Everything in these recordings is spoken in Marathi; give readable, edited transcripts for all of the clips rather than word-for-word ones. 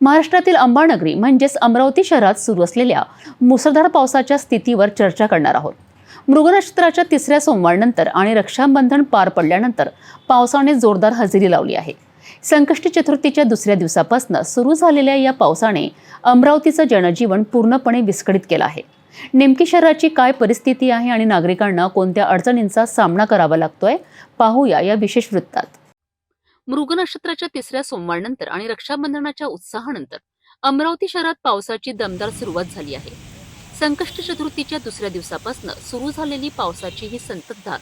महाराष्ट्रातील अंबानगरी म्हणजेच अमरावती शहरात सुरू असलेल्या मुसळधार पावसाच्या स्थितीवर चर्चा करणार आहोत। मृग नक्षत्राच्या तिसऱ्या सोमवारनंतर आणि रक्षाबंधन पार पडल्यानंतर पावसाने जोरदार हजेरी लावली आहे। संकष्टी चतुर्थीच्या दुसऱ्या दिवसापासून सुरू झालेल्या या पावसाने अमरावतीचं जनजीवन पूर्णपणे विस्कळीत केलं आहे। नेमकी शहराची काय परिस्थिती आहे आणि नागरिकांना कोणत्या अडचणींचा सामना करावा लागतोय, पाहूया या विशेष वृत्तात। मृग नक्षत्राच्या तिसऱ्या सोमवारनंतर आणि रक्षाबंधनाच्या उत्साहानंतर अमरावती शहरात पावसाची दमदार सुरुवात झाली आहे। संकष्टी चतुर्थीच्या दुसऱ्या दिवसापासून सुरू झालेली पावसाची ही संततधार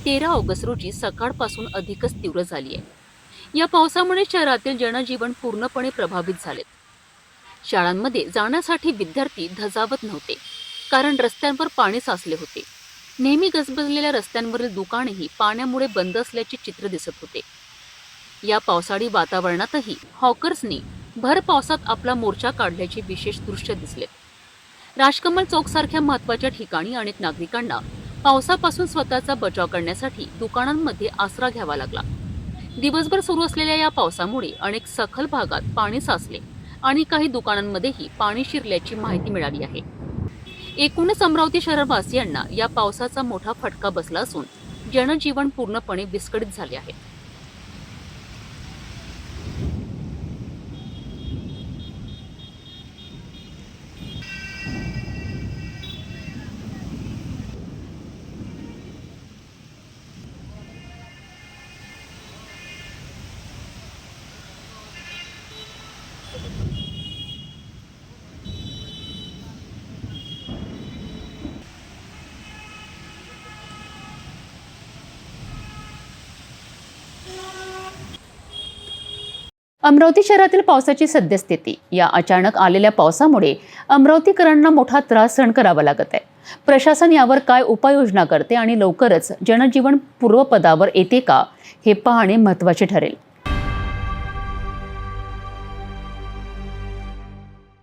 13 ऑगस्ट रोजी सकाळपासून अधिकच तीव्र झाली आहे। या पावसामुळे शहरातील जनजीवन पूर्णपणे प्रभावित झाले। शाळांमध्ये जाण्यासाठी विद्यार्थी धजावत नव्हते, कारण रस्त्यांवर पाणी साचले होते। नेहमी गजबजलेल्या रस्त्यांवरील दुकानेही पाण्यामुळे बंद असल्याचे चित्र दिसत होते। या पावसाळी वातावरणातही हॉकर्सनी भर पावसात आपला मोर्चा काढल्याचे विशेष दृश्य दिसले। राजकमल चौक सारख्या महत्त्वाच्या ठिकाणी अनेक नागरिकांना पावसापासून स्वतःचा बचाव करण्यासाठी दुकानांमध्ये आसरा घ्यावा लागला। दिवसभर सुरू असलेल्या या पावसामुळे अनेक सखल भागात पाणी साचले आणि काही दुकानांमध्येही पाणी शिरल्याची माहिती मिळाली आहे। एकूणच अमरावती शहरवासियांना या पावसाचा मोठा फटका बसला असून जनजीवन पूर्णपणे विस्कळीत झाले आहे। अमरावती शहरातील पावसाची सद्यस्थिती। या अचानक आलेल्या पावसामुळे अमरावतीकरांना मोठा त्रास सहन करावा लागत आहे। प्रशासन यावर काय उपाययोजना करते आणि लवकरच जनजीवन पूर्वपदावर येते का, हे पाहणे महत्त्वाचे ठरेल।